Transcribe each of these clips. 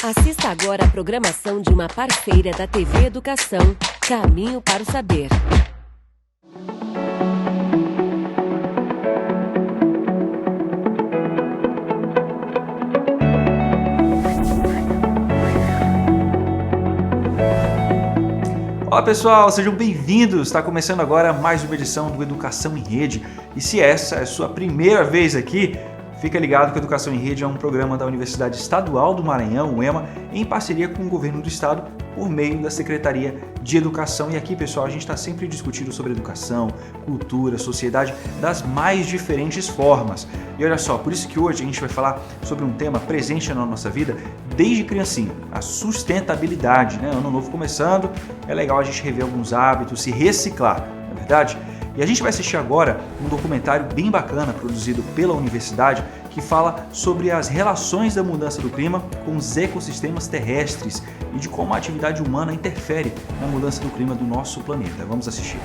Assista agora a programação de uma parceira da TV Educação, Caminho para o Saber. Olá pessoal, sejam bem-vindos! Está começando agora mais uma edição do Educação em Rede. E se essa é a sua primeira vez aqui, fica ligado que a Educação em Rede é um programa da Universidade Estadual do Maranhão, UEMA, em parceria com o Governo do Estado, por meio da Secretaria de Educação. E aqui, pessoal, a gente está sempre discutindo sobre educação, cultura, sociedade, das mais diferentes formas. E olha só, por isso que hoje a gente vai falar sobre um tema presente na nossa vida desde criancinha, a sustentabilidade, né? Ano novo começando, é legal a gente rever alguns hábitos, se reciclar, não é verdade? E a gente vai assistir agora um documentário bem bacana produzido pela universidade que fala sobre as relações da mudança do clima com os ecossistemas terrestres e de como a atividade humana interfere na mudança do clima do nosso planeta. Vamos assistir.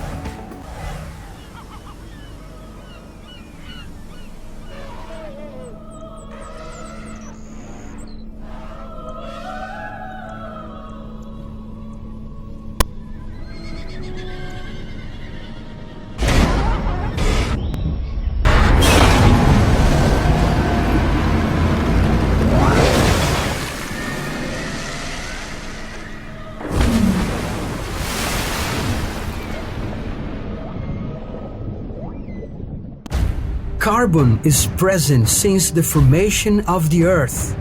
Carbon is present since the formation of the Earth.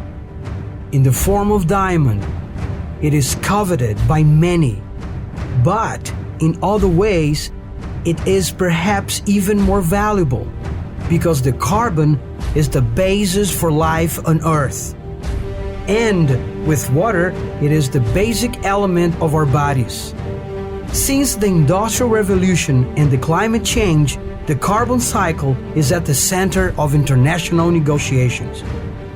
In the form of diamond, it is coveted by many, but in other ways, it is perhaps even more valuable because the carbon is the basis for life on Earth. And with water, it is the basic element of our bodies. Since the Industrial Revolution and the climate change, the carbon cycle is at the center of international negotiations.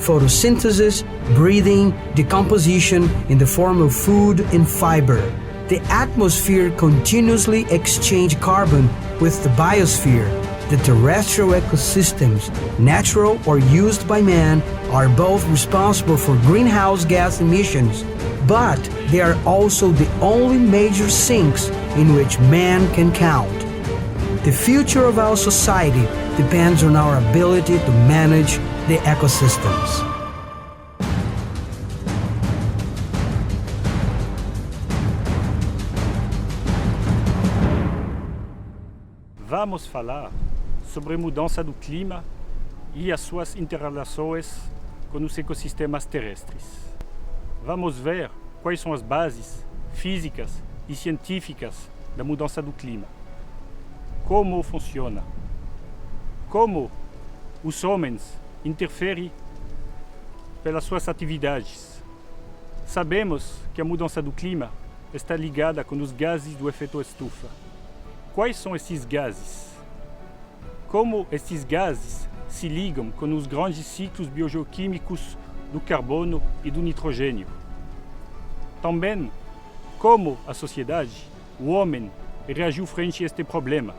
Photosynthesis, breathing, decomposition in the form of food and fiber. The atmosphere continuously exchanges carbon with the biosphere. The terrestrial ecosystems, natural or used by man, are both responsible for greenhouse gas emissions, but they are also the only major sinks in which man can count. The future of our society depends on our ability to manage the ecosystems. Vamos falar sobre mudança do clima e as suas interrelações com os ecossistemas terrestres. Vamos ver quais são as bases físicas e científicas da mudança do clima. Como funciona? Como os homens interferem pelas suas atividades? Sabemos que a mudança do clima está ligada com os gases do efeito estufa. Quais são esses gases? Como esses gases se ligam com os grandes ciclos biogeoquímicos do carbono e do nitrogênio? Também, como a sociedade, o homem, reagiu frente a este problema.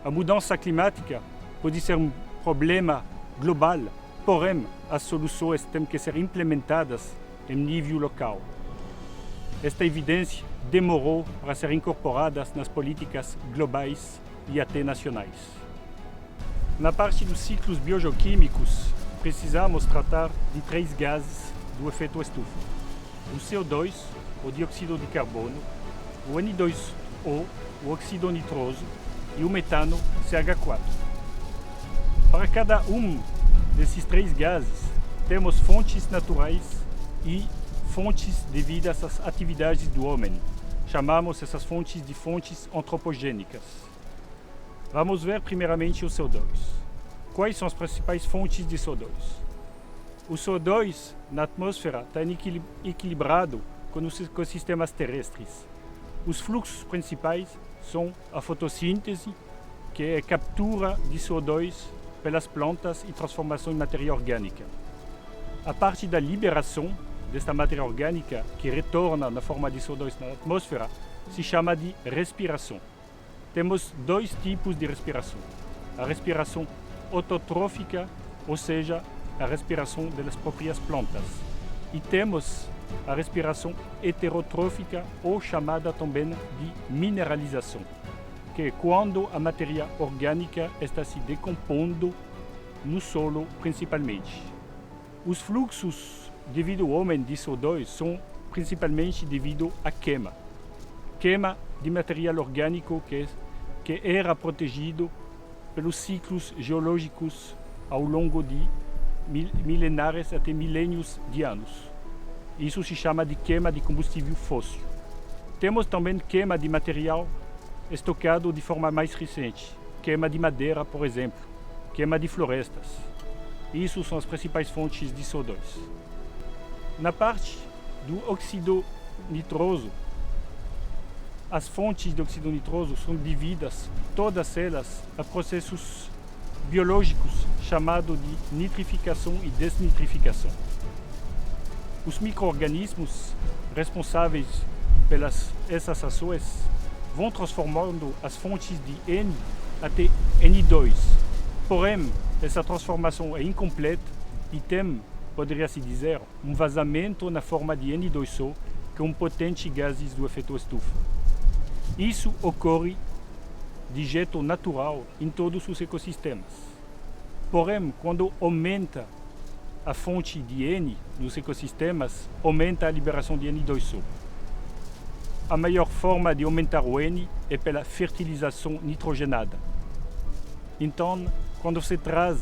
A mudança climática pode ser um problema global, porém as soluções têm que ser implementadas em nível local. Esta evidência demorou para ser incorporada nas políticas globais e até nacionais. Na parte dos ciclos biogeoquímicos, precisamos tratar de 3 gases do efeito estufa: o CO2, o dióxido de carbono, o N2O, o óxido nitroso, e o metano, CH4. Para cada um desses 3 gases, temos fontes naturais e fontes devidas às atividades do homem. Chamamos essas fontes de fontes antropogênicas. Vamos ver primeiramente o CO2. Quais são as principais fontes de CO2? O CO2 na atmosfera está equilibrado com os ecossistemas terrestres. Os fluxos principais são a fotossíntese, que é a captura de CO2 pelas plantas e transformação em matéria orgânica. A parte da liberação desta matéria orgânica, que retorna na forma de CO2 na atmosfera, se chama de respiração. Temos 2 tipos de respiração. A respiração autotrófica, ou seja, a respiração das próprias plantas. E temos a respiração heterotrófica, ou chamada também de mineralização, que é quando a matéria orgânica está se decompondo no solo principalmente. Os fluxos devido ao aumento de CO2 são principalmente devido à queima de material orgânico que era protegido pelos ciclos geológicos ao longo de milenares até milênios de anos. Isso se chama de queima de combustível fóssil. Temos também queima de material estocado de forma mais recente, queima de madeira, por exemplo, queima de florestas. Isso são as principais fontes de CO2. Na parte do óxido nitroso, as fontes de óxido nitroso são devidas, todas elas, a processos biológicos chamados de nitrificação e desnitrificação. Os micro-organismos responsáveis pelas essas ações vão transformando as fontes de N até N2. Porém, essa transformação é incompleta e tem, poderia-se dizer, um vazamento na forma de N2O, que é um potente gases do efeito estufa. Isso ocorre de jeito natural em todos os ecossistemas. Porém, quando aumenta a fonte de N nos ecossistemas, aumenta a liberação de N2O. A melhor forma de aumentar o N é pela fertilização nitrogenada. Então, quando você traz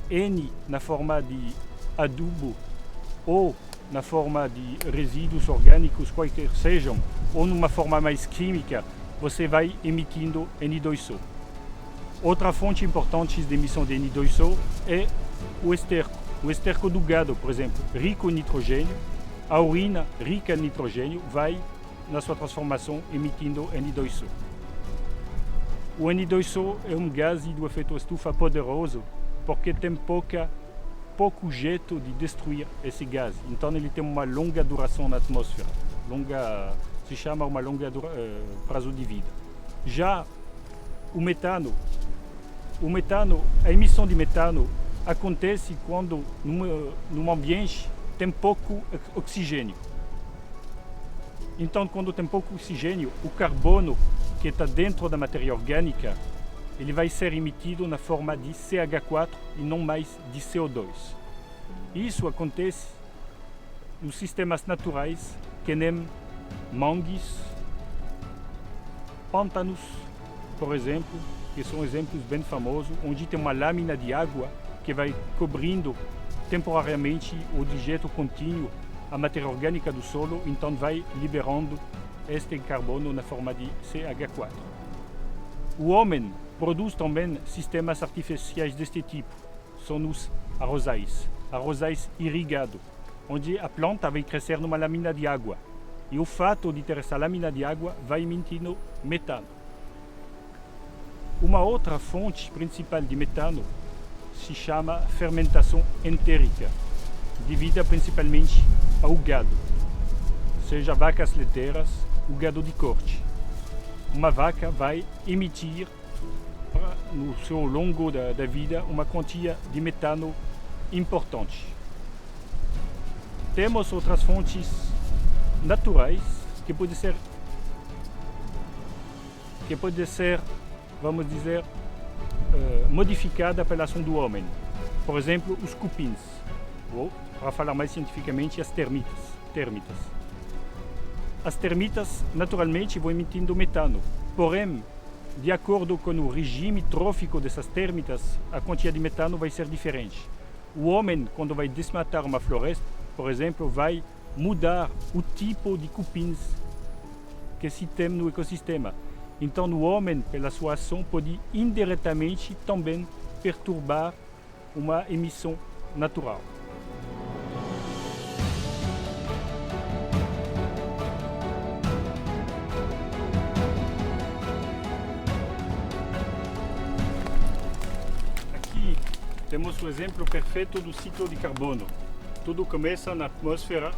N na forma de adubo ou na forma de resíduos orgânicos, quaisquer sejam, ou numa forma mais química, você vai emitindo N2O. Outra fonte importante de emissão de N2O é o esterco. O esterco do gado, por exemplo, rico em nitrogênio, a urina rica em nitrogênio vai, na sua transformação, emitindo N2O. O N2O é um gás do efeito estufa poderoso porque tem pouco jeito de destruir esse gás. Então ele tem uma longa duração na atmosfera. Se chama uma longa prazo de vida. Já o metano, a emissão de metano acontece quando num ambiente tem pouco oxigênio. Então, quando tem pouco oxigênio, o carbono que está dentro da matéria orgânica, ele vai ser emitido na forma de CH4 e não mais de CO2. Isso acontece nos sistemas naturais, que nem mangues, pântanos, por exemplo, que são exemplos bem famosos, onde tem uma lâmina de água que vai cobrindo temporariamente ou de jeito contínuo a matéria orgânica do solo, então vai liberando este carbono na forma de CH4. O homem produz também sistemas artificiais deste tipo, são os arrozais irrigados, onde a planta vai crescer numa lâmina de água. E o fato de ter essa lâmina de água vai emitindo metano. Uma outra fonte principal de metano se chama fermentação entérica, devida principalmente ao gado, seja vacas leiteiras ou gado de corte. Uma vaca vai emitir no seu longo da vida uma quantia de metano importante. Temos outras fontes naturais que pode ser, vamos dizer, modificada pela ação do homem. Por exemplo, os cupins, ou, para falar mais cientificamente, as termitas. As termitas, naturalmente, vão emitindo metano, porém, de acordo com o regime trófico dessas termitas, a quantia de metano vai ser diferente. O homem, quando vai desmatar uma floresta, por exemplo, vai mudar o tipo de cupins que se tem no ecossistema. Então, o homem, pela sua ação, pode indiretamente também perturbar uma emissão natural. Aqui temos o exemplo perfeito do ciclo de carbono. Tudo começa na atmosfera,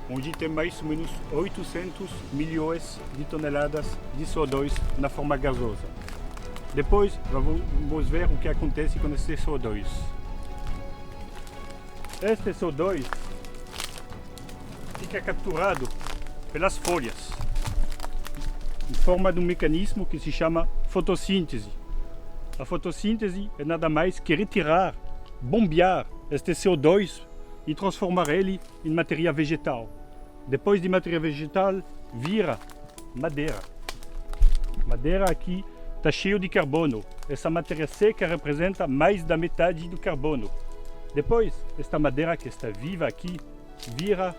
onde tem mais ou menos 800 milhões de toneladas de CO2 na forma gasosa. Depois, vamos ver o que acontece com esse CO2. Este CO2 fica capturado pelas folhas, em forma de um mecanismo que se chama fotossíntese. A fotossíntese é nada mais que retirar, bombear este CO2 e transformar ele em matéria vegetal. Depois de matéria vegetal, vira madeira. Madeira aqui está cheio de carbono. Essa matéria seca representa mais da metade do carbono. Depois, esta madeira que está viva aqui, vira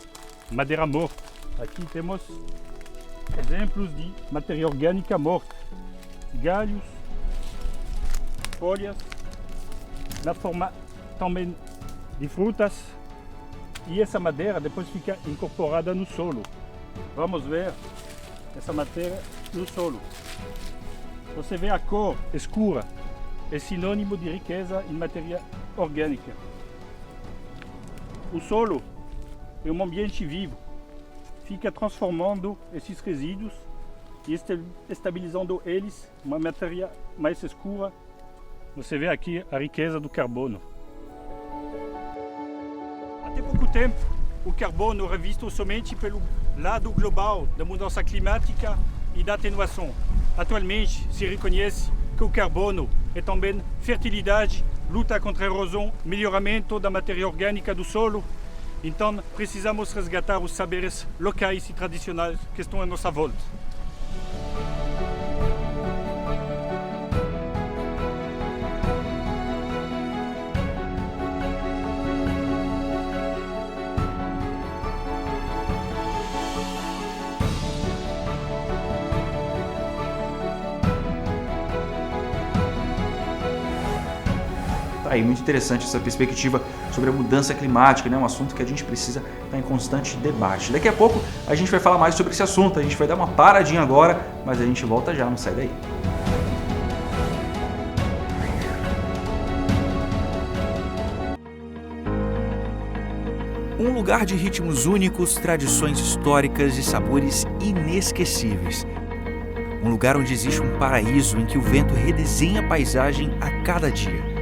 madeira morta. Aqui temos exemplos de matéria orgânica morta. Galhos, folhas, na forma também de frutas. E essa madeira depois fica incorporada no solo. Vamos ver essa matéria no solo. Você vê a cor escura, é sinônimo de riqueza em matéria orgânica. O solo é um ambiente vivo, fica transformando esses resíduos e estabilizando eles em uma matéria mais escura. Você vê aqui a riqueza do carbono. Até pouco tempo, o carbono era visto somente pelo lado global da mudança climática e da atenuação. Atualmente, se reconhece que o carbono é também fertilidade, luta contra a erosão, melhoramento da matéria orgânica do solo. Então, precisamos resgatar os saberes locais e tradicionais que estão à nossa volta. Aí, muito interessante essa perspectiva sobre a mudança climática, né? Um assunto que a gente precisa estar em constante debate. Daqui a pouco a gente vai falar mais sobre esse assunto, a gente vai dar uma paradinha agora, mas a gente volta já, não sai daí. Um lugar de ritmos únicos, tradições históricas e sabores inesquecíveis. Um lugar onde existe um paraíso em que o vento redesenha a paisagem a cada dia.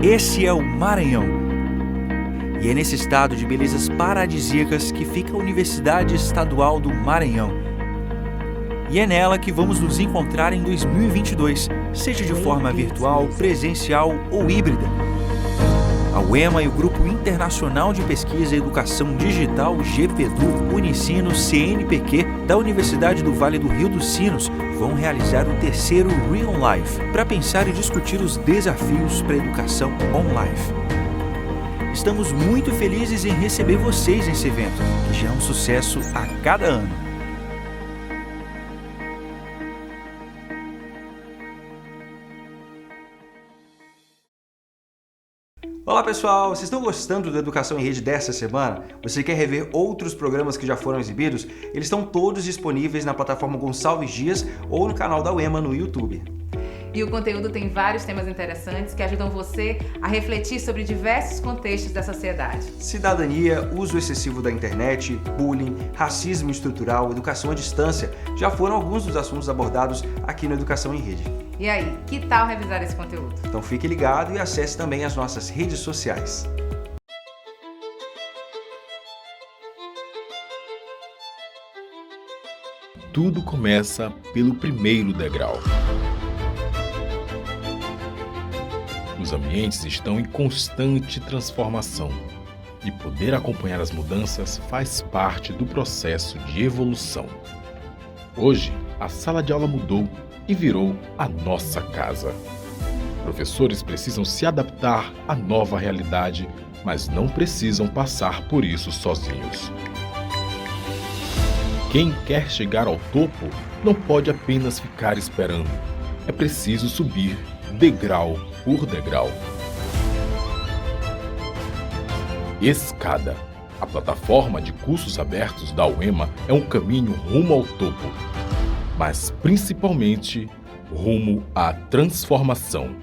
Esse é o Maranhão. E é nesse estado de belezas paradisíacas que fica a Universidade Estadual do Maranhão. E é nela que vamos nos encontrar em 2022, seja de forma virtual, presencial ou híbrida. A UEMA e o Grupo Internacional de Pesquisa e Educação Digital GPEDU Unicino CNPq da Universidade do Vale do Rio dos Sinos vão realizar o terceiro Real Life para pensar e discutir os desafios para a educação online. Estamos muito felizes em receber vocês nesse evento, que já é um sucesso a cada ano. Olá pessoal, vocês estão gostando do Educação em Rede dessa semana? Você quer rever outros programas que já foram exibidos? Eles estão todos disponíveis na plataforma Gonçalves Dias ou no canal da UEMA no YouTube. E o conteúdo tem vários temas interessantes que ajudam você a refletir sobre diversos contextos da sociedade. Cidadania, uso excessivo da internet, bullying, racismo estrutural, educação à distância já foram alguns dos assuntos abordados aqui no Educação em Rede. E aí, que tal revisar esse conteúdo? Então fique ligado e acesse também as nossas redes sociais. Tudo começa pelo primeiro degrau. Os ambientes estão em constante transformação e poder acompanhar as mudanças faz parte do processo de evolução. Hoje, a sala de aula mudou e virou a nossa casa. Professores precisam se adaptar à nova realidade, mas não precisam passar por isso sozinhos. Quem quer chegar ao topo não pode apenas ficar esperando. É preciso subir degrau por degrau. Escada. A plataforma de cursos abertos da UEMA é um caminho rumo ao topo, mas principalmente rumo à transformação,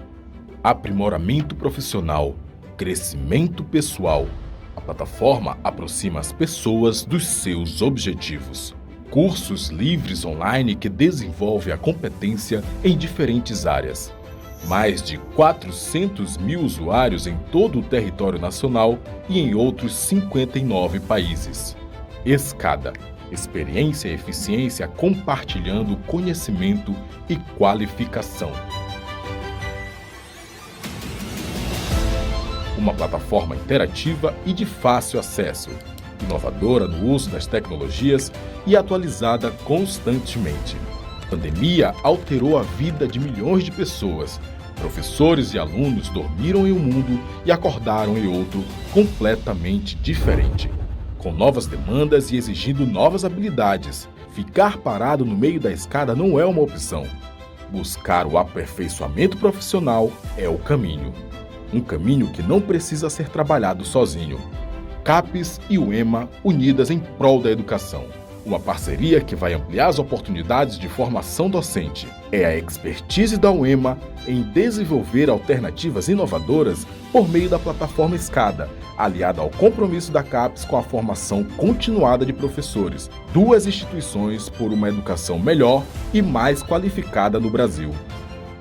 aprimoramento profissional, crescimento pessoal. A plataforma aproxima as pessoas dos seus objetivos. Cursos livres online que desenvolvem a competência em diferentes áreas. Mais de 400 mil usuários em todo o território nacional e em outros 59 países. Escada. Experiência e eficiência compartilhando conhecimento e qualificação. Uma plataforma interativa e de fácil acesso, inovadora no uso das tecnologias e atualizada constantemente. A pandemia alterou a vida de milhões de pessoas. Professores e alunos dormiram em um mundo e acordaram em outro completamente diferente, com novas demandas e exigindo novas habilidades. Ficar parado no meio da escada não é uma opção. Buscar o aperfeiçoamento profissional é o caminho. Um caminho que não precisa ser trabalhado sozinho. CAPES e UEMA unidas em prol da educação. Uma parceria que vai ampliar as oportunidades de formação docente. É a expertise da UEMA em desenvolver alternativas inovadoras por meio da plataforma Escada, aliada ao compromisso da CAPES com a formação continuada de professores. 2 instituições por uma educação melhor e mais qualificada no Brasil.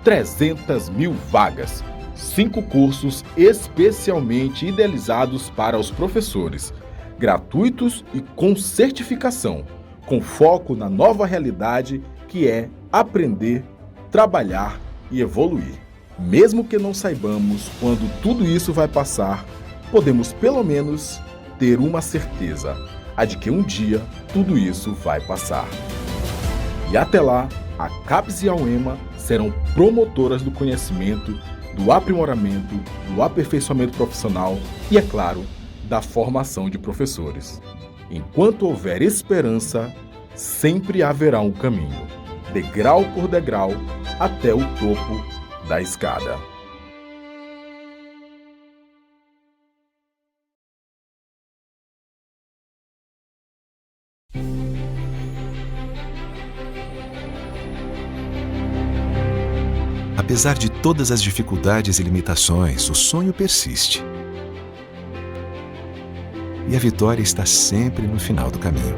300 mil vagas. 5 cursos especialmente idealizados para os professores, gratuitos e com certificação, com foco na nova realidade que é aprender, trabalhar e evoluir. Mesmo que não saibamos quando tudo isso vai passar, podemos pelo menos ter uma certeza, a de que um dia tudo isso vai passar. E até lá, a CAPES e a UEMA serão promotoras do conhecimento, do aprimoramento, do aperfeiçoamento profissional e, é claro, da formação de professores. Enquanto houver esperança, sempre haverá um caminho, degrau por degrau, até o topo da escada. Apesar de todas as dificuldades e limitações, o sonho persiste. E a vitória está sempre no final do caminho.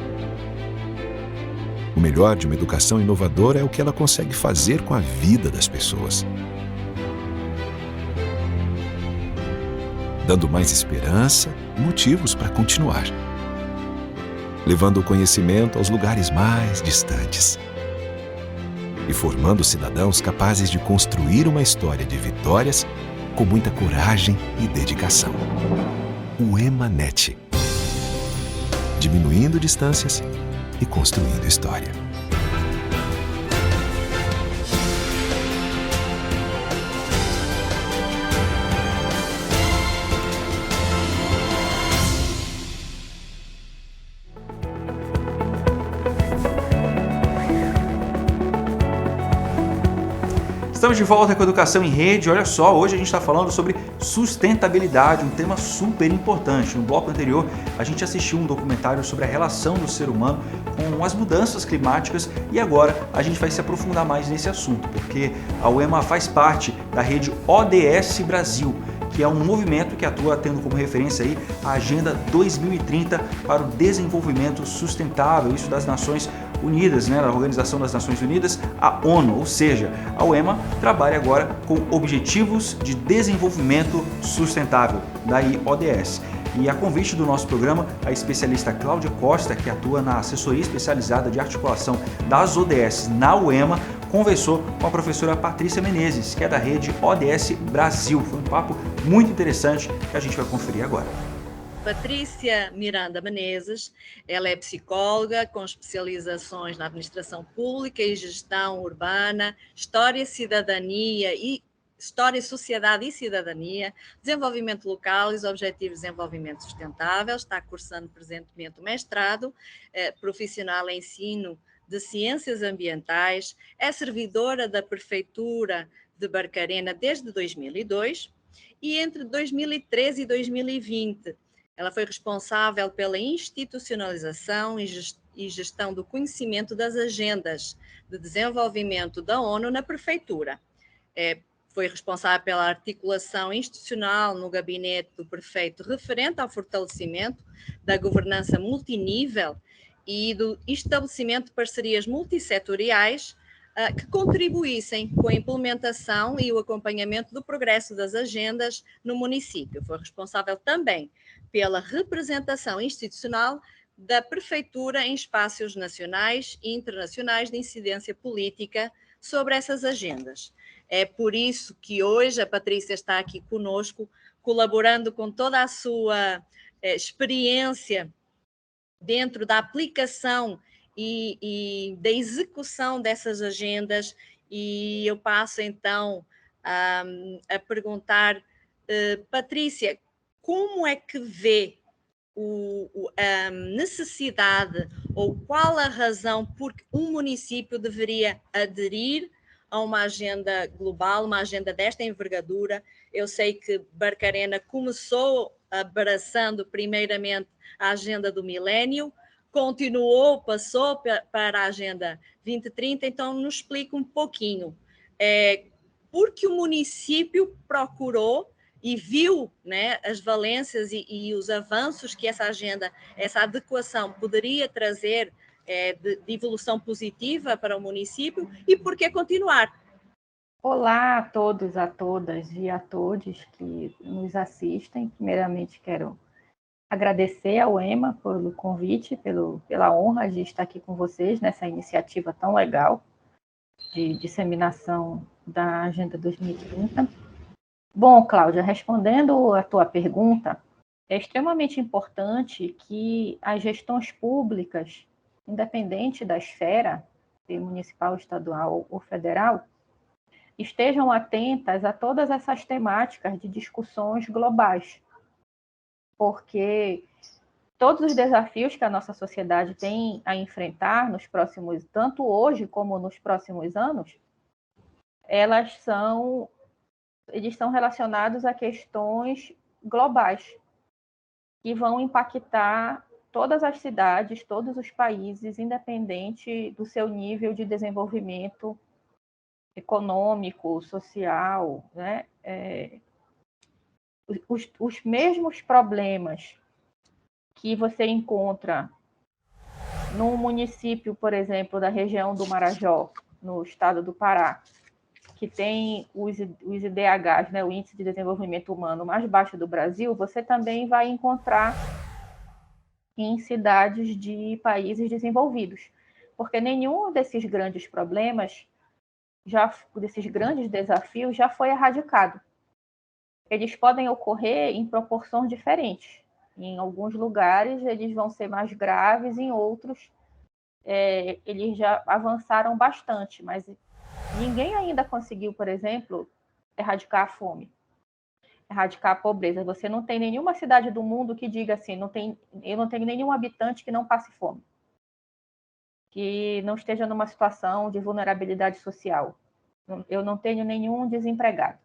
O melhor de uma educação inovadora é o que ela consegue fazer com a vida das pessoas. Dando mais esperança e motivos para continuar. Levando o conhecimento aos lugares mais distantes. E formando cidadãos capazes de construir uma história de vitórias com muita coragem e dedicação. O EMANET. Diminuindo distâncias e construindo história. Estamos de volta com a Educação em Rede. Olha só, hoje a gente está falando sobre sustentabilidade, um tema super importante. No bloco anterior, a gente assistiu um documentário sobre a relação do ser humano com as mudanças climáticas e agora a gente vai se aprofundar mais nesse assunto, porque a UEMA faz parte da rede ODS Brasil, que é um movimento que atua tendo como referência aí a Agenda 2030 para o Desenvolvimento Sustentável, isso das Nações Unidas, da Organização das Nações Unidas, a ONU, ou seja, a UEMA trabalha agora com Objetivos de Desenvolvimento Sustentável, daí ODS. E a convite do nosso programa, a especialista Cláudia Costa, que atua na assessoria especializada de articulação das ODS na UEMA, conversou com a professora Patrícia Menezes, que é da rede ODS Brasil. Foi um papo muito interessante que a gente vai conferir agora. Patrícia Miranda Menezes, ela é psicóloga com especializações na administração pública e gestão urbana, história, cidadania e História, Sociedade e Cidadania, Desenvolvimento Local e os Objetivos de Desenvolvimento Sustentável. Está cursando presentemente o mestrado profissional em ensino de Ciências Ambientais, é servidora da Prefeitura de Barcarena desde 2002 e entre 2013 e 2020 ela foi responsável pela institucionalização e gestão do conhecimento das agendas de desenvolvimento da ONU na Prefeitura. Foi responsável pela articulação institucional no gabinete do prefeito referente ao fortalecimento da governança multinível e do estabelecimento de parcerias multissetoriais que contribuíssem com a implementação e o acompanhamento do progresso das agendas no município. Foi responsável também pela representação institucional da Prefeitura em espaços nacionais e internacionais de incidência política sobre essas agendas. É por isso que hoje a Patrícia está aqui conosco, colaborando com toda a sua experiência dentro da aplicação e da execução dessas agendas, e eu passo então a perguntar, Patrícia, como é que vê a necessidade ou qual a razão por que um município deveria aderir a uma agenda global, uma agenda desta envergadura? Eu sei que Barcarena começou abraçando primeiramente a agenda do milénio, continuou, passou para a agenda 2030, então nos explica um pouquinho por que o município procurou e viu, né, as valências e os avanços que essa agenda, essa adequação poderia trazer de evolução positiva para o município, e por que continuar? Olá a todos, a todas e a todos que nos assistem. Primeiramente, quero agradecer ao EMA pelo convite, pela honra de estar aqui com vocês nessa iniciativa tão legal de disseminação da Agenda 2030. Bom, Cláudia, respondendo a tua pergunta, é extremamente importante que as gestões públicas, independente da esfera, municipal, estadual ou federal, estejam atentas a todas essas temáticas de discussões globais, porque todos os desafios que a nossa sociedade tem a enfrentar nos próximos, tanto hoje como nos próximos anos, eles são relacionados a questões globais que vão impactar todas as cidades, todos os países, independente do seu nível de desenvolvimento econômico, social, né? Os mesmos problemas que você encontra num município, por exemplo, da região do Marajó, no estado do Pará, que tem os IDHs, né, o Índice de Desenvolvimento Humano mais baixo do Brasil, você também vai encontrar em cidades de países desenvolvidos, porque nenhum desses grandes problemas, desses grandes desafios, já foi erradicado. Eles podem ocorrer em proporções diferentes. Em alguns lugares, eles vão ser mais graves, em outros, eles já avançaram bastante, mas ninguém ainda conseguiu, por exemplo, erradicar a fome, erradicar a pobreza. Você não tem nenhuma cidade do mundo que diga assim, eu não tenho nenhum habitante que não passe fome, que não esteja numa situação de vulnerabilidade social. Eu não tenho nenhum desempregado.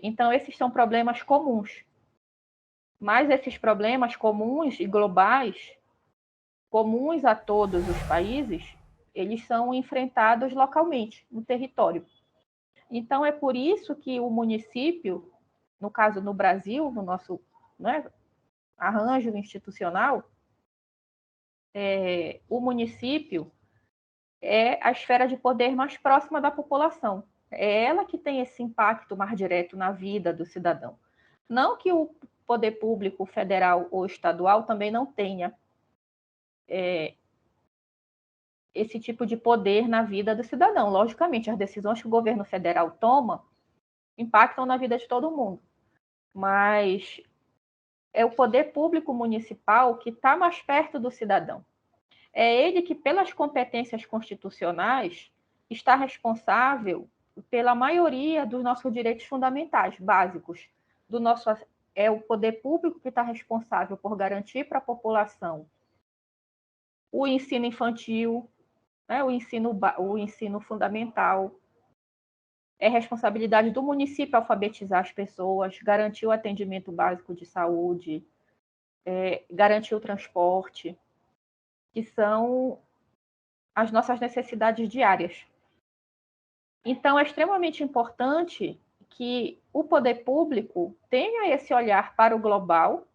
Então, esses são problemas comuns. Mas esses problemas comuns e globais, comuns a todos os países, eles são enfrentados localmente, no território. Então, é por isso que o município, no caso no Brasil, no nosso, né, arranjo institucional, o município é a esfera de poder mais próxima da população. É ela que tem esse impacto mais direto na vida do cidadão. Não que o poder público federal ou estadual também não tenha esse tipo de poder na vida do cidadão. Logicamente, as decisões que o governo federal toma impactam na vida de todo mundo. Mas é o poder público municipal que está mais perto do cidadão. É ele que, pelas competências constitucionais, está responsável pela maioria dos nossos direitos fundamentais, básicos. É o poder público que está responsável por garantir para a população o ensino infantil, né, o ensino fundamental. É responsabilidade do município alfabetizar as pessoas, garantir o atendimento básico de saúde, garantir o transporte, que são as nossas necessidades diárias. Então, é extremamente importante que o poder público tenha esse olhar para o global,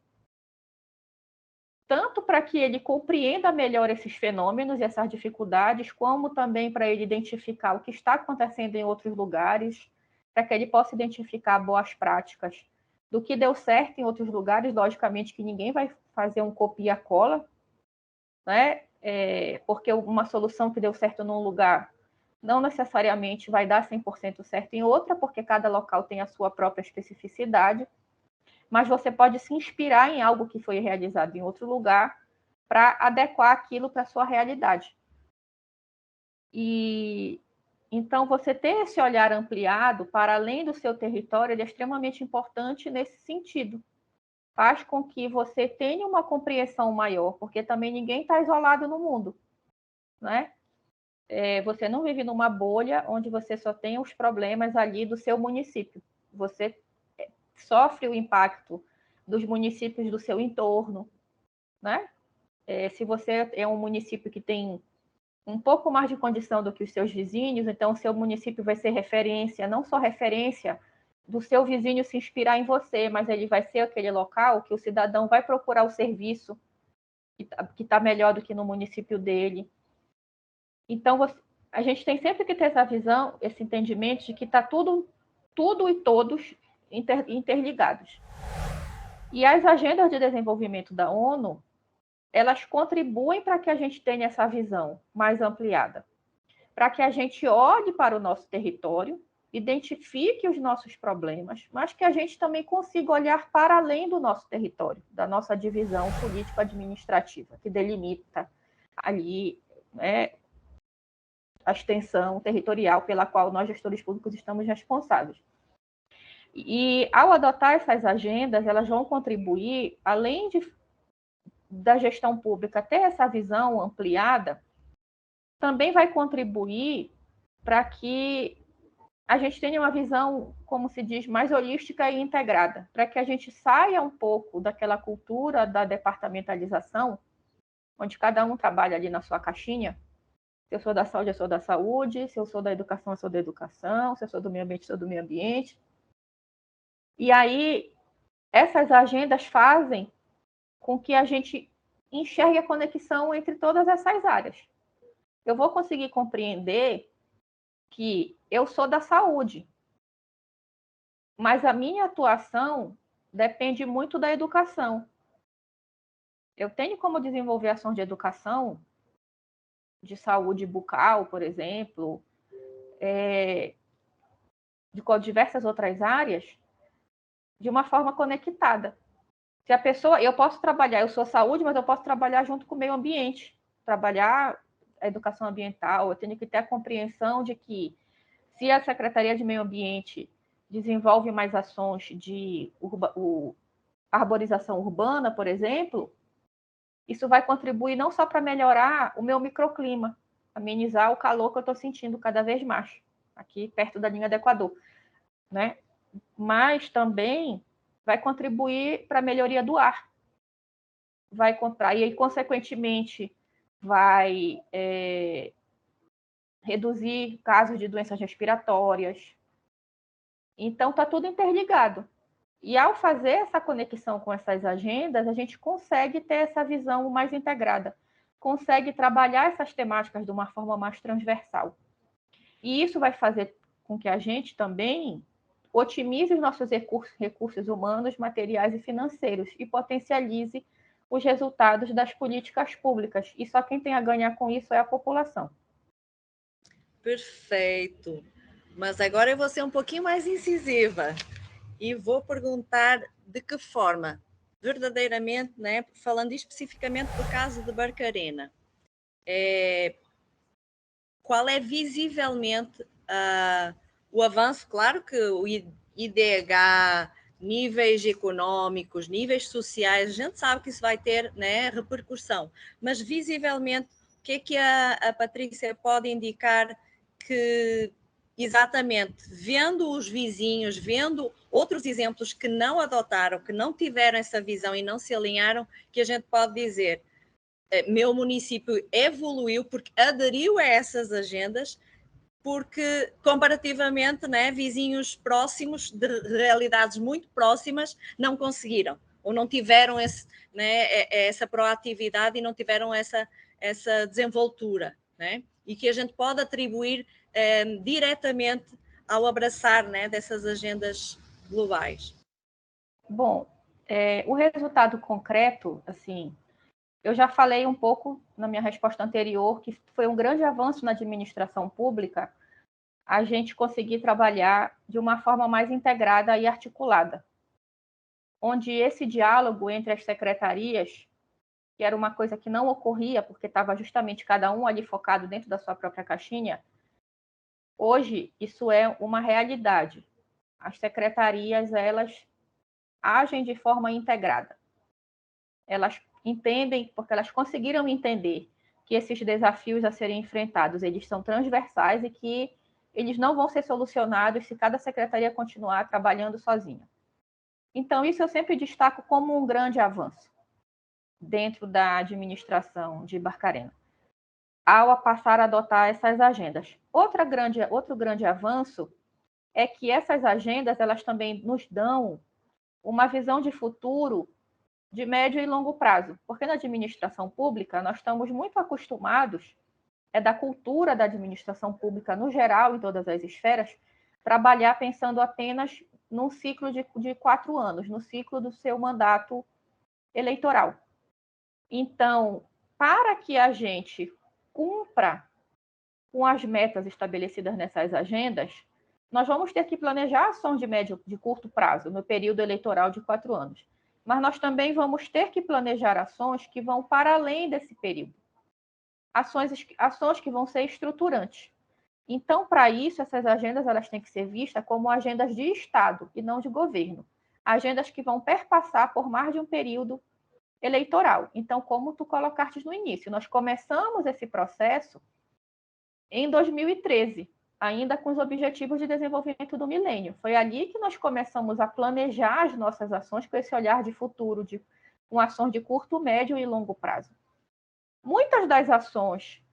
tanto para que ele compreenda melhor esses fenômenos e essas dificuldades, como também para ele identificar o que está acontecendo em outros lugares, para que ele possa identificar boas práticas do que deu certo em outros lugares. Logicamente que ninguém vai fazer um copia-cola, né? Porque uma solução que deu certo num lugar não necessariamente vai dar 100% certo em outra, porque cada local tem a sua própria especificidade, mas você pode se inspirar em algo que foi realizado em outro lugar para adequar aquilo para a sua realidade. E então, você ter esse olhar ampliado para além do seu território, ele é extremamente importante nesse sentido. Faz com que você tenha uma compreensão maior, porque também ninguém está isolado no mundo, né? Você não vive numa bolha onde você só tem os problemas ali do seu município. Você sofre o impacto dos municípios do seu entorno, né? Se você é um município que tem um pouco mais de condição do que os seus vizinhos, então o seu município vai ser referência, não só referência do seu vizinho se inspirar em você, mas ele vai ser aquele local que o cidadão vai procurar o serviço que está melhor do que no município dele. Então, a gente tem sempre que ter essa visão, esse entendimento de que está tudo e todos interligados. E as agendas de desenvolvimento da ONU, elas contribuem para que a gente tenha essa visão mais ampliada, para que a gente olhe para o nosso território, identifique os nossos problemas, mas que a gente também consiga olhar para além do nosso território, da nossa divisão político-administrativa, que delimita ali, né, a extensão territorial pela qual nós, gestores públicos, estamos responsáveis. E, ao adotar essas agendas, elas vão contribuir, além da gestão pública ter essa visão ampliada, também vai contribuir para que a gente tenha uma visão, como se diz, mais holística e integrada, para que a gente saia um pouco daquela cultura da departamentalização, onde cada um trabalha ali na sua caixinha. Se eu sou da saúde, eu sou da saúde. Se eu sou da educação, eu sou da educação. Se eu sou do meio ambiente, eu sou do meio ambiente. E aí, essas agendas fazem com que a gente enxergue a conexão entre todas essas áreas. Eu vou conseguir compreender que eu sou da saúde, mas a minha atuação depende muito da educação. Eu tenho como desenvolver ações de educação, de saúde bucal, por exemplo, de diversas outras áreas, de uma forma conectada. Se a pessoa, eu posso trabalhar, eu sou saúde, mas eu posso trabalhar junto com o meio ambiente, trabalhar a educação ambiental. Eu tenho que ter a compreensão de que, se a Secretaria de Meio Ambiente desenvolve mais ações de arborização urbana, por exemplo, isso vai contribuir não só para melhorar o meu microclima, amenizar o calor que eu estou sentindo cada vez mais, aqui perto da linha do Equador, né? Mas também vai contribuir para a melhoria do ar. Vai comprar, e aí, consequentemente, vai reduzir casos de doenças respiratórias. Então, está tudo interligado. E, ao fazer essa conexão com essas agendas, a gente consegue ter essa visão mais integrada, consegue trabalhar essas temáticas de uma forma mais transversal. E isso vai fazer com que a gente também otimize os nossos recursos humanos, materiais e financeiros e potencialize os resultados das políticas públicas. E só quem tem a ganhar com isso é a população. Perfeito. Mas agora eu vou ser um pouquinho mais incisiva e vou perguntar de que forma, verdadeiramente, né, falando especificamente do caso de Barcarena, qual é visivelmente o avanço? Claro que o IDH, níveis económicos, níveis sociais, a gente sabe que isso vai ter, né, repercussão, mas visivelmente, o que é que a Patrícia pode indicar que, exatamente, vendo os vizinhos, vendo outros exemplos que não adotaram, que não tiveram essa visão e não se alinharam, que a gente pode dizer, meu município evoluiu porque aderiu a essas agendas, porque comparativamente, né, vizinhos próximos, de realidades muito próximas, não conseguiram, ou não tiveram essa proatividade e não tiveram essa desenvoltura, né? E que a gente pode atribuir diretamente ao abraçar, né, dessas agendas globais. Bom, O resultado concreto, assim, eu já falei um pouco na minha resposta anterior que foi um grande avanço na administração pública a gente conseguir trabalhar de uma forma mais integrada e articulada, onde esse diálogo entre as secretarias, que era uma coisa que não ocorria porque estava justamente cada um ali focado dentro da sua própria caixinha, hoje isso é uma realidade. As secretarias, elas agem de forma integrada. Elas entendem, porque elas conseguiram entender que esses desafios a serem enfrentados, eles são transversais e que eles não vão ser solucionados se cada secretaria continuar trabalhando sozinha. Então, isso eu sempre destaco como um grande avanço dentro da administração de Barcarena, ao passar a adotar essas agendas. Outro grande avanço é que essas agendas, elas também nos dão uma visão de futuro de médio e longo prazo, porque na administração pública nós estamos muito acostumados, é da cultura da administração pública no geral, em todas as esferas, trabalhar pensando apenas num ciclo de 4 anos, no ciclo do seu mandato eleitoral. Então, para que a gente cumpra com as metas estabelecidas nessas agendas, nós vamos ter que planejar ações de curto prazo, no período eleitoral de 4 anos. Mas nós também vamos ter que planejar ações que vão para além desse período. Ações que vão ser estruturantes. Então, para isso, essas agendas elas têm que ser vistas como agendas de Estado e não de governo. Agendas que vão perpassar por mais de um período eleitoral. Então, como tu colocaste no início, nós começamos esse processo em 2013, ainda com os Objetivos de Desenvolvimento do Milênio. Foi ali que nós começamos a planejar as nossas ações com esse olhar de futuro, com ações de curto, médio e longo prazo. Muitas das ações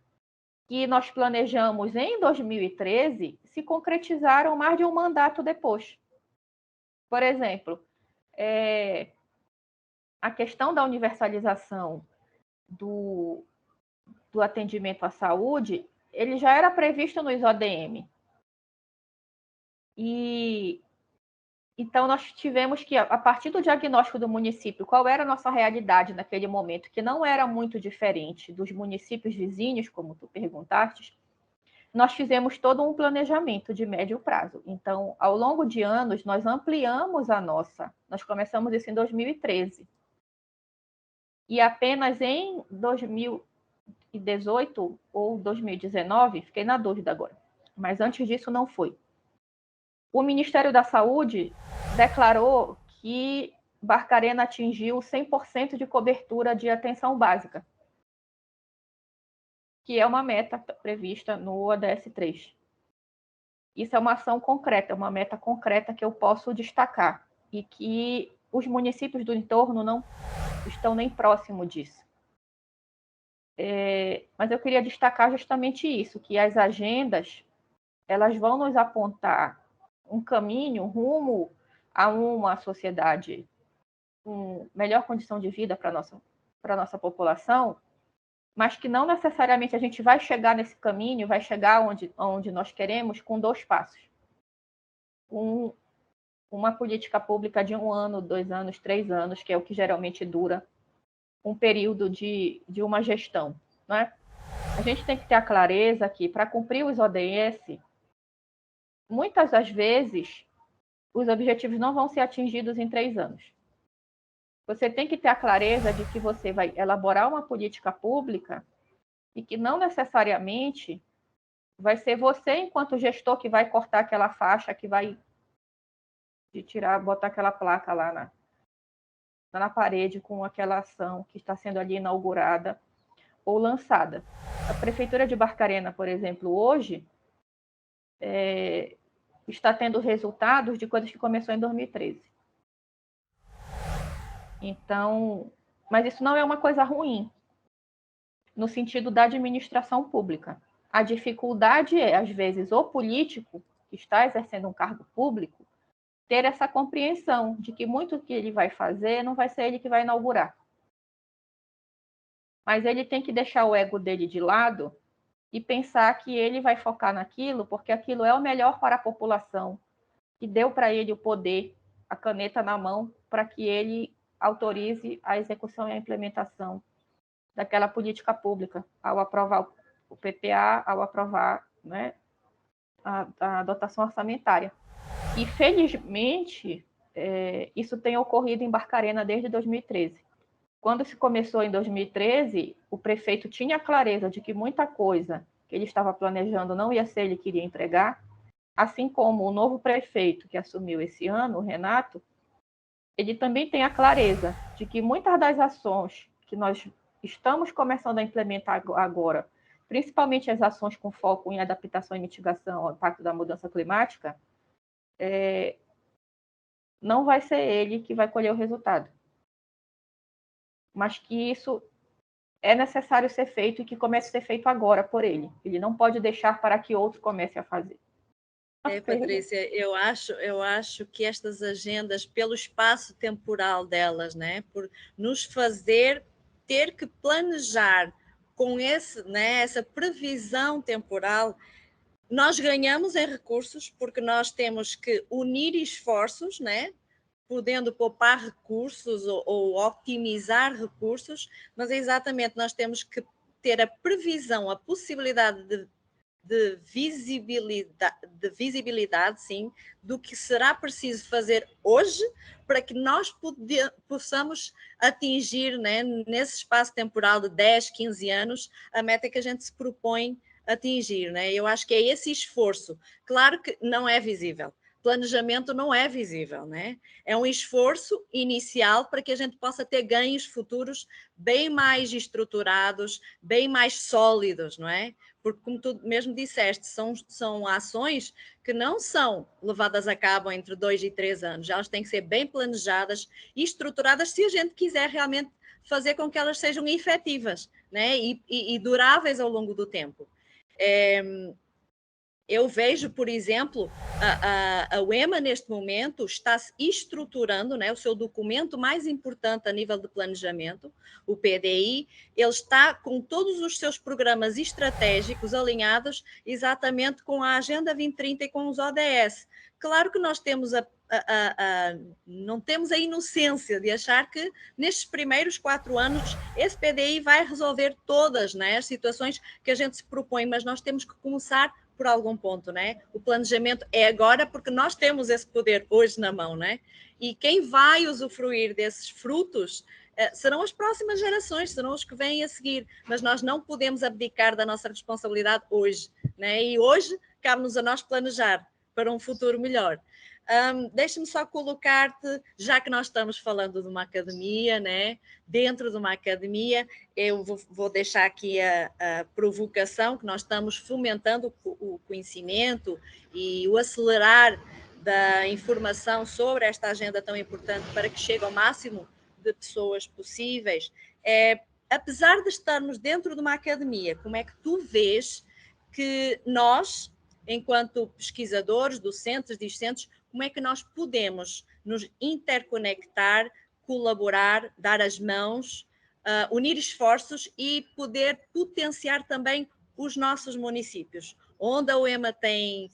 que nós planejamos em 2013 se concretizaram mais de um mandato depois. Por exemplo, a questão da universalização do atendimento à saúde, ele já era previsto nos ODM. E então nós tivemos que, a partir do diagnóstico do município, qual era a nossa realidade naquele momento, que não era muito diferente dos municípios vizinhos, como tu perguntaste, nós fizemos todo um planejamento de médio prazo. Então, ao longo de anos, nós ampliamos nós começamos isso em 2013. E apenas em 2018 ou 2019, fiquei na dúvida agora, mas antes disso não foi. O Ministério da Saúde declarou que Barcarena atingiu 100% de cobertura de atenção básica, que é uma meta prevista no ODS 3. Isso é uma ação concreta, é uma meta concreta que eu posso destacar e que os municípios do entorno não estão nem próximo disso. Mas eu queria destacar justamente isso, que as agendas elas vão nos apontar um caminho rumo a uma sociedade com melhor condição de vida para a nossa população, mas que não necessariamente a gente vai chegar nesse caminho, vai chegar onde nós queremos com 2 passos. Uma política pública de 1 ano, 2 anos, 3 anos, que é o que geralmente dura um período de uma gestão, não é? A gente tem que ter a clareza que, para cumprir os ODS, muitas das vezes, os objetivos não vão ser atingidos em 3 anos. Você tem que ter a clareza de que você vai elaborar uma política pública e que não necessariamente vai ser você, enquanto gestor, que vai cortar aquela faixa, que vai botar aquela placa lá na parede com aquela ação que está sendo ali inaugurada ou lançada. A Prefeitura de Barcarena, por exemplo, hoje, está tendo resultados de coisas que começou em 2013. Então, mas isso não é uma coisa ruim, no sentido da administração pública. A dificuldade é, às vezes, o político que está exercendo um cargo público ter essa compreensão de que muito que ele vai fazer não vai ser ele que vai inaugurar. Mas ele tem que deixar o ego dele de lado e pensar que ele vai focar naquilo porque aquilo é o melhor para a população, que deu para ele o poder, a caneta na mão, para que ele autorize a execução e a implementação daquela política pública, ao aprovar o PPA, ao aprovar, né, a dotação orçamentária. E, felizmente, isso tem ocorrido em Barcarena desde 2013. Quando se começou em 2013, o prefeito tinha clareza de que muita coisa que ele estava planejando não ia ser ele que iria entregar, assim como o novo prefeito que assumiu esse ano, o Renato, ele também tem a clareza de que muitas das ações que nós estamos começando a implementar agora, principalmente as ações com foco em adaptação e mitigação ao impacto da mudança climática, não vai ser ele que vai colher o resultado. Mas que isso é necessário ser feito e que comece a ser feito agora por ele. Ele não pode deixar para que outros comecem a fazer. Patrícia, eu acho que estas agendas, pelo espaço temporal delas, né, por nos fazer ter que planejar com essa previsão temporal, nós ganhamos em recursos, porque nós temos que unir esforços, né, podendo poupar recursos ou otimizar recursos, mas exatamente nós temos que ter a previsão, a possibilidade de visibilidade, sim, do que será preciso fazer hoje para que nós possamos atingir, né, nesse espaço temporal de 10, 15 anos, a meta que a gente se propõe atingir, né? Eu acho que é esse esforço. Claro que não é visível. Planejamento não é visível, né? É um esforço inicial para que a gente possa ter ganhos futuros bem mais estruturados, bem mais sólidos, não é? Porque, como tu mesmo disseste, são ações que não são levadas a cabo entre 2 e 3 anos. Elas têm que ser bem planejadas e estruturadas se a gente quiser realmente fazer com que elas sejam efetivas, né? E duráveis ao longo do tempo. Eu vejo, por exemplo, a UEMA, neste momento, está estruturando, né, o seu documento mais importante a nível de planejamento, o PDI. Ele está com todos os seus programas estratégicos alinhados exatamente com a Agenda 2030 e com os ODS. Claro que nós temos não temos a inocência de achar que nestes primeiros 4 anos esse PDI vai resolver todas, né, as situações que a gente se propõe, mas nós temos que começar por algum ponto, né? O planejamento é agora porque nós temos esse poder hoje na mão, né? E quem vai usufruir desses frutos serão as próximas gerações, serão os que vêm a seguir, mas nós não podemos abdicar da nossa responsabilidade hoje, né? E hoje cabe-nos a nós planejar para um futuro melhor. Deixa-me só colocar-te, já que nós estamos falando de uma academia, né? Dentro de uma academia, eu vou deixar aqui a provocação que nós estamos fomentando o conhecimento e o acelerar da informação sobre esta agenda tão importante para que chegue ao máximo de pessoas possíveis. Apesar de estarmos dentro de uma academia, como é que tu vês que nós, enquanto pesquisadores, docentes, discentes, como é que nós podemos nos interconectar, colaborar, dar as mãos, unir esforços e poder potenciar também os nossos municípios, onde a UEMA tem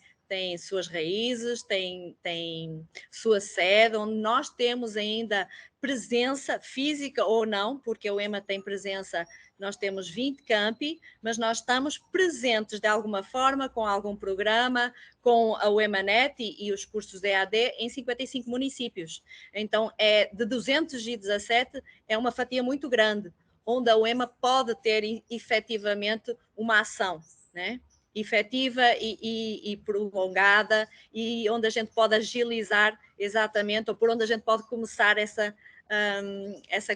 suas raízes, tem sua sede, onde nós temos ainda presença física ou não, porque a UEMA tem presença, nós temos 20 campi, mas nós estamos presentes de alguma forma, com algum programa, com a UEMANet e os cursos de EAD em 55 municípios. Então, de 217, é uma fatia muito grande, onde a UEMA pode ter efetivamente uma ação, né? Efetiva e prolongada, e onde a gente pode agilizar exatamente, ou por onde a gente pode começar essa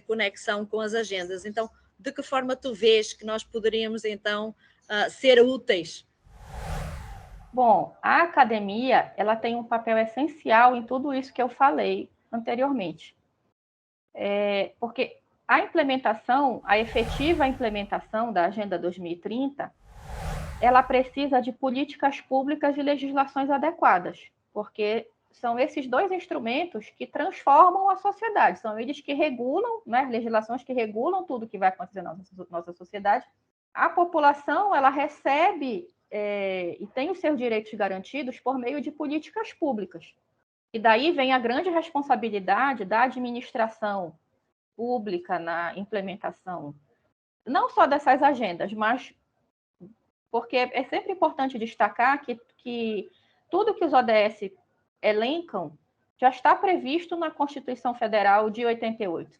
conexão com as agendas. Então, de que forma tu vês que nós poderíamos, então, ser úteis? Bom, a academia, ela tem um papel essencial em tudo isso que eu falei anteriormente. Porque a implementação, a efetiva implementação da Agenda 2030, ela precisa de políticas públicas e legislações adequadas, porque são esses dois instrumentos que transformam a sociedade, são eles que regulam, né, legislações que regulam tudo que vai acontecer na nossa sociedade. A população, ela recebe e tem os seus direitos garantidos por meio de políticas públicas. E daí vem a grande responsabilidade da administração pública na implementação, não só dessas agendas, mas porque é sempre importante destacar que tudo que os ODS elencam já está previsto na Constituição Federal de 88.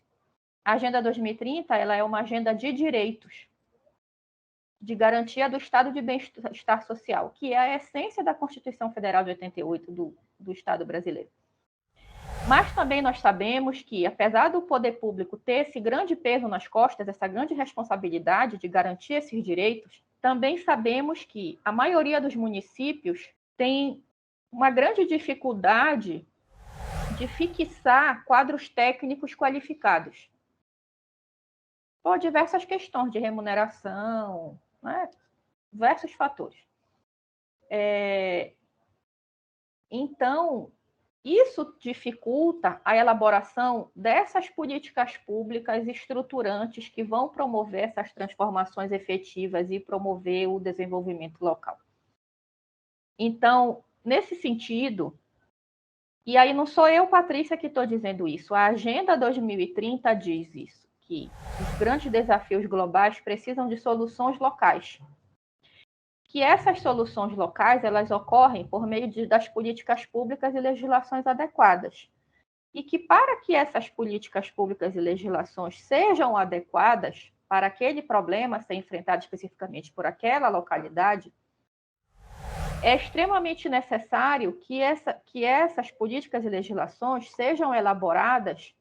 A Agenda 2030 ela é uma agenda de direitos, de garantia do estado de bem-estar social, que é a essência da Constituição Federal de 88 do Estado brasileiro. Mas também nós sabemos que, apesar do poder público ter esse grande peso nas costas, essa grande responsabilidade de garantir esses direitos, também sabemos que a maioria dos municípios tem uma grande dificuldade de fixar quadros técnicos qualificados, por diversas questões de remuneração, né? Diversos fatores. Então, isso dificulta a elaboração dessas políticas públicas estruturantes que vão promover essas transformações efetivas e promover o desenvolvimento local. Então, nesse sentido, e aí não sou eu, Patrícia, que estou dizendo isso, a Agenda 2030 diz isso, que os grandes desafios globais precisam de soluções locais. Que essas soluções locais elas ocorrem por meio das políticas públicas e legislações adequadas. E que para que essas políticas públicas e legislações sejam adequadas para aquele problema ser enfrentado especificamente por aquela localidade, é extremamente necessário que essas políticas e legislações sejam elaboradas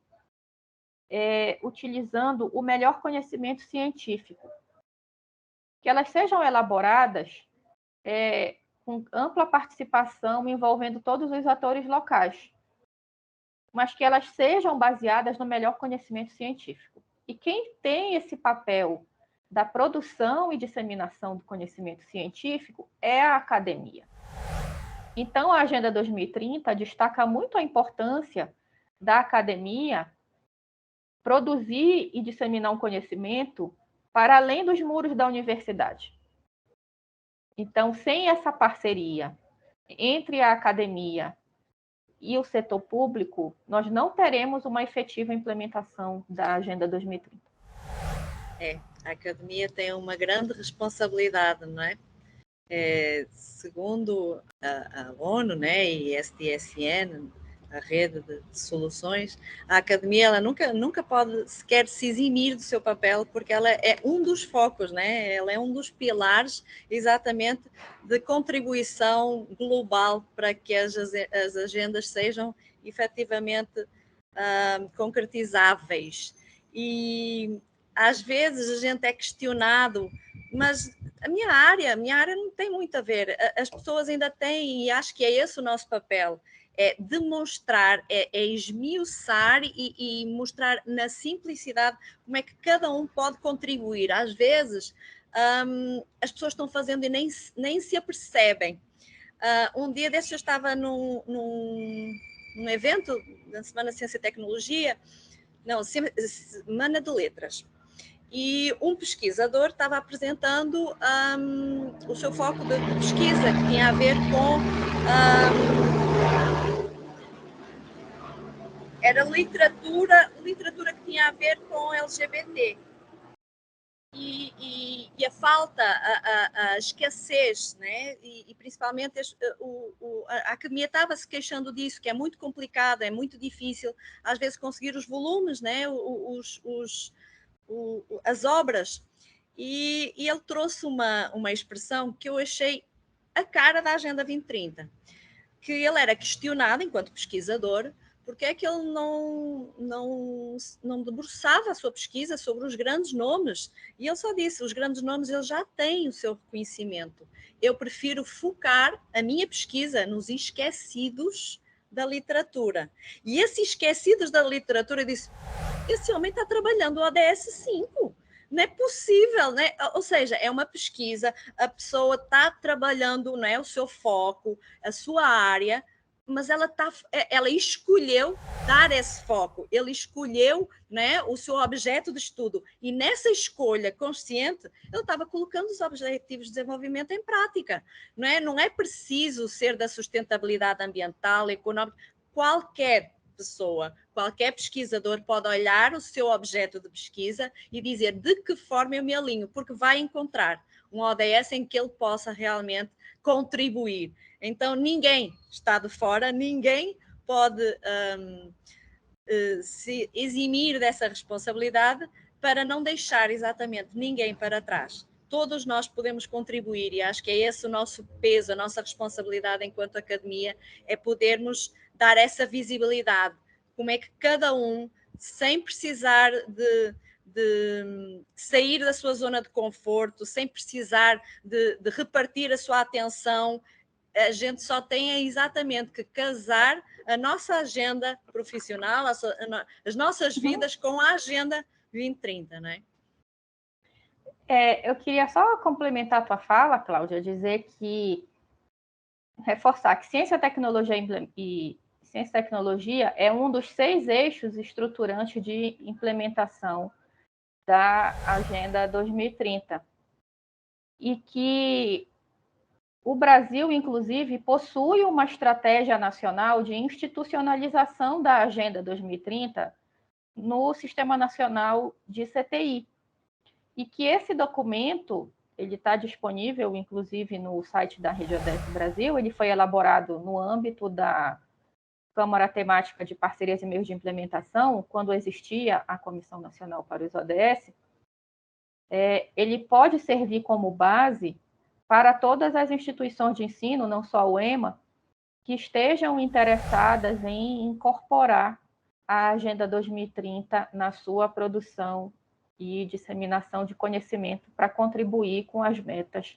utilizando o melhor conhecimento científico. Que elas sejam elaboradas com ampla participação, envolvendo todos os atores locais, mas que elas sejam baseadas no melhor conhecimento científico. E quem tem esse papel da produção e disseminação do conhecimento científico é a academia. Então, a Agenda 2030 destaca muito a importância da academia produzir e disseminar um conhecimento para além dos muros da universidade. Então, sem essa parceria entre a academia e o setor público, nós não teremos uma efetiva implementação da Agenda 2030. A academia tem uma grande responsabilidade, não é? Segundo a ONU, né, e SDSN, a rede de soluções, a academia ela nunca pode sequer se eximir do seu papel, porque ela é um dos focos, né? Ela é um dos pilares exatamente de contribuição global para que as agendas sejam efetivamente concretizáveis. E às vezes a gente é questionado, mas a minha área não tem muito a ver. As pessoas ainda têm, e acho que é esse o nosso papel, é demonstrar, é esmiuçar e mostrar na simplicidade como é que cada um pode contribuir. Às vezes, as pessoas estão fazendo e nem se apercebem. Um dia desses eu estava num evento da Semana de Ciência e Tecnologia, Semana de Letras, e um pesquisador estava apresentando o seu foco de pesquisa, que tinha a ver com... era literatura que tinha a ver com LGBT. E a falta, a escassez, né? E principalmente a academia estava se queixando disso, que é muito complicado, é muito difícil, às vezes, conseguir os volumes, né? As obras. E ele trouxe uma expressão que eu achei a cara da Agenda 2030, que ele era questionado enquanto pesquisador, porque é que ele não debruçava a sua pesquisa sobre os grandes nomes. E ele só disse, os grandes nomes eles já têm o seu reconhecimento. Eu prefiro focar a minha pesquisa nos esquecidos da literatura. E esses esquecidos da literatura, eu disse, esse homem está trabalhando o ODS 5. Não é possível, né? Ou seja, é uma pesquisa, a pessoa está trabalhando, né, o seu foco, a sua área, mas ela escolheu dar esse foco, ele escolheu, né, o seu objeto de estudo, e nessa escolha consciente, ele estava colocando os objetivos de desenvolvimento em prática. Não é preciso ser da sustentabilidade ambiental, económica, qualquer pessoa, qualquer pesquisador pode olhar o seu objeto de pesquisa e dizer de que forma eu me alinho, porque vai encontrar um ODS em que ele possa realmente contribuir. Então, ninguém está de fora, ninguém pode se eximir dessa responsabilidade para não deixar exatamente ninguém para trás. Todos nós podemos contribuir e acho que é esse o nosso peso, a nossa responsabilidade enquanto academia, é podermos dar essa visibilidade. Como é que cada um, sem precisar de sair da sua zona de conforto, sem precisar de repartir a sua atenção, a gente só tem exatamente que casar a nossa agenda profissional, as nossas vidas com a Agenda 2030, não é? Eu queria só complementar a tua fala, Cláudia, reforçar que ciência, tecnologia e ciência e tecnologia é um dos 6 eixos estruturantes de implementação da Agenda 2030. E que o Brasil, inclusive, possui uma estratégia nacional de institucionalização da Agenda 2030 no Sistema Nacional de CTI. E que esse documento, ele está disponível, inclusive, no site da Rede ODS Brasil, ele foi elaborado no âmbito da Câmara Temática de Parcerias e Meios de Implementação, quando existia a Comissão Nacional para os ODS, ele pode servir como base para todas as instituições de ensino, não só o EMA, que estejam interessadas em incorporar a Agenda 2030 na sua produção e disseminação de conhecimento para contribuir com as metas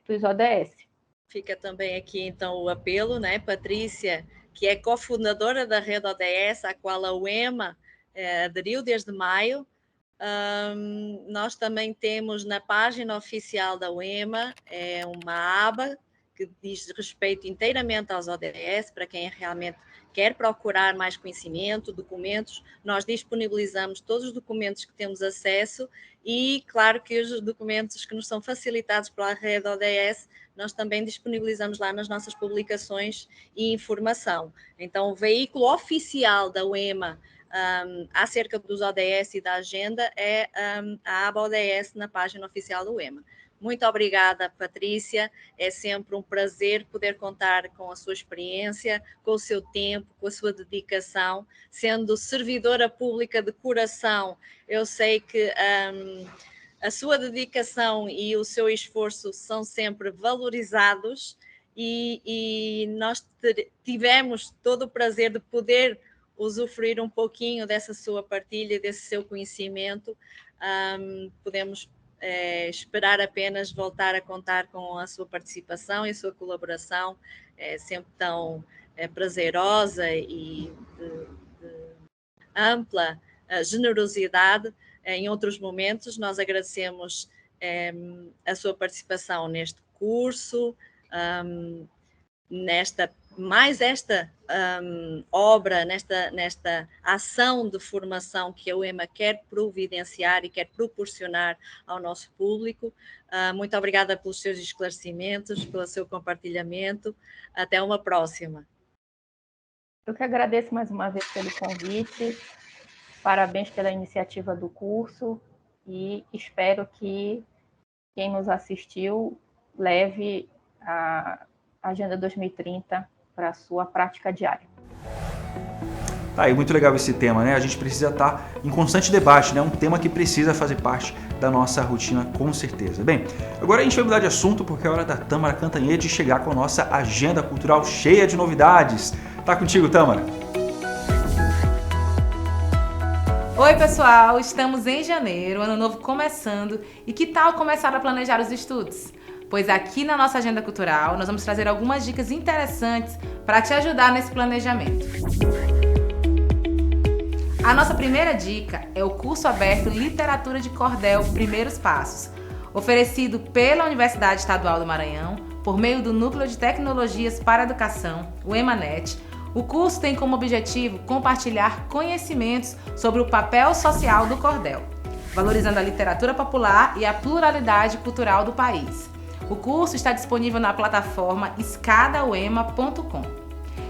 dos ODS. Fica também aqui, então, o apelo, né, Patrícia, que é cofundadora da Rede ODS, à qual a UEMA aderiu desde maio. Nós também temos na página oficial da UEMA uma aba que diz respeito inteiramente aos ODS, para quem realmente quer procurar mais conhecimento, documentos, nós disponibilizamos todos os documentos que temos acesso e, claro, que os documentos que nos são facilitados pela Rede ODS, nós também disponibilizamos lá nas nossas publicações e informação. Então, o veículo oficial da UEMA acerca dos ODS e da agenda é a aba ODS na página oficial da UEMA. Muito obrigada, Patrícia. É sempre um prazer poder contar com a sua experiência, com o seu tempo, com a sua dedicação. Sendo servidora pública de coração, eu sei que a sua dedicação e o seu esforço são sempre valorizados e nós tivemos todo o prazer de poder usufruir um pouquinho dessa sua partilha, desse seu conhecimento. Podemos esperar apenas voltar a contar com a sua participação e a sua colaboração, sempre tão prazerosa e de ampla generosidade. Em outros momentos, nós agradecemos a sua participação neste curso, nesta obra, nesta ação de formação que a UEMA quer providenciar e quer proporcionar ao nosso público. Muito obrigada pelos seus esclarecimentos, pelo seu compartilhamento. Até uma próxima. Eu que agradeço mais uma vez pelo convite. Parabéns pela iniciativa do curso e espero que quem nos assistiu leve a Agenda 2030 para a sua prática diária. Tá aí, muito legal esse tema, né? A gente precisa estar em constante debate, né? Um tema que precisa fazer parte da nossa rotina, com certeza. Bem, agora a gente vai mudar de assunto porque é hora da Tâmara Cantanhede chegar com a nossa agenda cultural cheia de novidades. Tá contigo, Tâmara? Oi, pessoal! Estamos em janeiro, ano novo começando. E que tal começar a planejar os estudos? Pois aqui na nossa agenda cultural nós vamos trazer algumas dicas interessantes para te ajudar nesse planejamento. A nossa primeira dica é o curso aberto Literatura de Cordel Primeiros Passos, oferecido pela Universidade Estadual do Maranhão por meio do Núcleo de Tecnologias para a Educação, o EMANET. O curso tem como objetivo compartilhar conhecimentos sobre o papel social do cordel, valorizando a literatura popular e a pluralidade cultural do país. O curso está disponível na plataforma escadauema.com.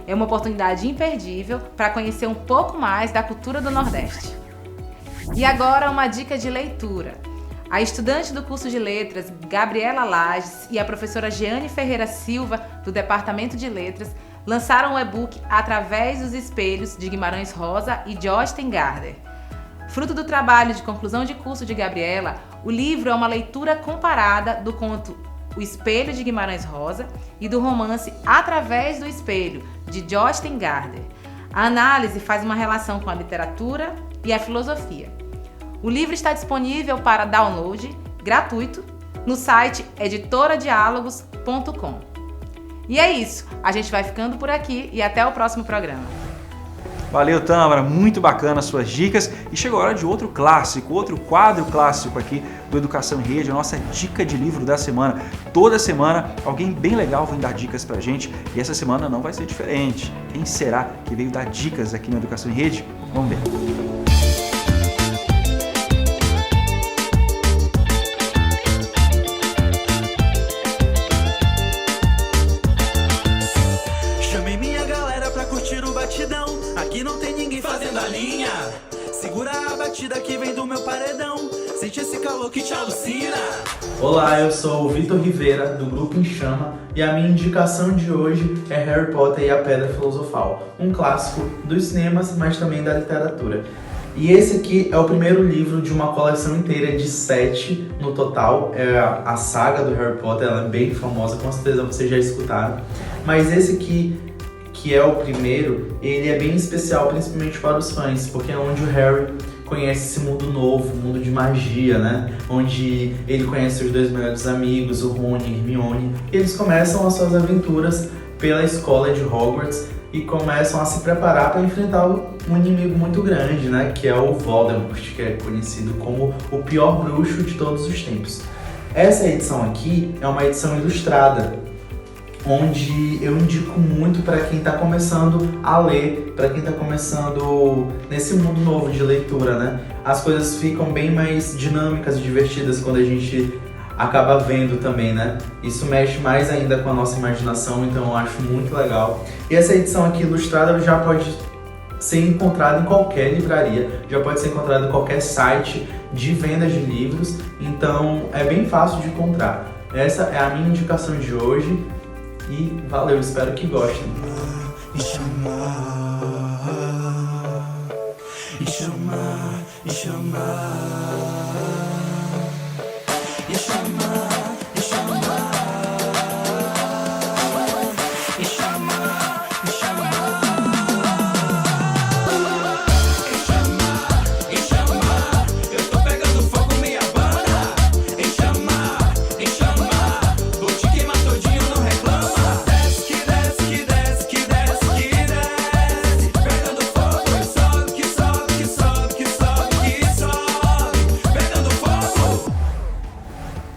É uma oportunidade imperdível para conhecer um pouco mais da cultura do Nordeste. E agora uma dica de leitura. A estudante do curso de Letras, Gabriela Lages, e a professora Jeane Ferreira Silva, do Departamento de Letras, lançaram o e-book Através dos Espelhos, de Guimarães Rosa e Joyce Gardner. Fruto do trabalho de conclusão de curso de Gabriela, o livro é uma leitura comparada do conto O Espelho, de Guimarães Rosa, e do romance Através do Espelho, de Joyce Gardner. A análise faz uma relação com a literatura e a filosofia. O livro está disponível para download gratuito no site editoradiálogos.com. E é isso, a gente vai ficando por aqui e até o próximo programa. Valeu, Tâmara, muito bacana as suas dicas. E chegou a hora de outro clássico, outro quadro clássico aqui do Educação em Rede, a nossa dica de livro da semana. Toda semana alguém bem legal vem dar dicas pra gente e essa semana não vai ser diferente. Quem será que veio dar dicas aqui no Educação em Rede? Vamos ver. Aqui não tem ninguém fazendo a linha. Segura a batida que vem do meu paredão. Sente esse calor que te alucina. Olá, eu sou o Vitor Rivera, do Grupo Em Chama, e a minha indicação de hoje é Harry Potter e a Pedra Filosofal, um clássico dos cinemas, mas também da literatura. E esse aqui é o primeiro livro de uma coleção inteira de 7 no total. É a saga do Harry Potter, ela é bem famosa, com certeza vocês já escutaram. Mas esse aqui, que é o primeiro, ele é bem especial, principalmente para os fãs, porque é onde o Harry conhece esse mundo novo, mundo de magia, né? Onde ele conhece os 2 melhores amigos, o Rony e Hermione, e eles começam as suas aventuras pela escola de Hogwarts e começam a se preparar para enfrentar um inimigo muito grande, né? Que é o Voldemort, que é conhecido como o pior bruxo de todos os tempos. Essa edição aqui é uma edição ilustrada, onde eu indico muito para quem está começando a ler, para quem está começando nesse mundo novo de leitura, né? As coisas ficam bem mais dinâmicas e divertidas quando a gente acaba vendo também, né? Isso mexe mais ainda com a nossa imaginação, então eu acho muito legal. E essa edição aqui ilustrada já pode ser encontrada em qualquer livraria, já pode ser encontrada em qualquer site de venda de livros, então é bem fácil de encontrar. Essa é a minha indicação de hoje. E valeu, espero que gostem.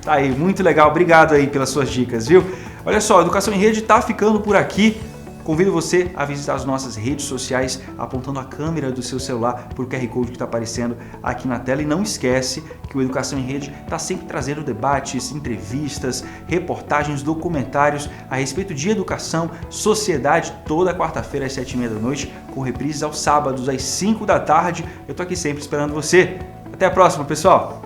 Tá aí, muito legal, obrigado aí pelas suas dicas, viu? Olha só, a Educação em Rede tá ficando por aqui. Convido você a visitar as nossas redes sociais apontando a câmera do seu celular para o QR Code que está aparecendo aqui na tela. E não esquece que o Educação em Rede está sempre trazendo debates, entrevistas, reportagens, documentários a respeito de educação, sociedade, toda quarta-feira às 7h30 da noite, com reprises aos sábados às 5 da tarde. Eu tô aqui sempre esperando você. Até a próxima, pessoal!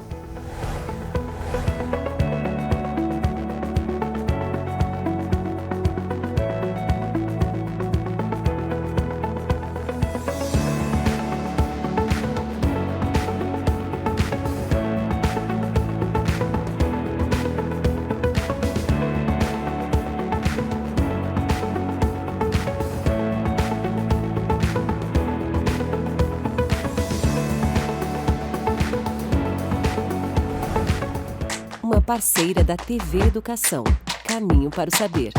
Uma parceira da TV Educação. Caminho para o Saber.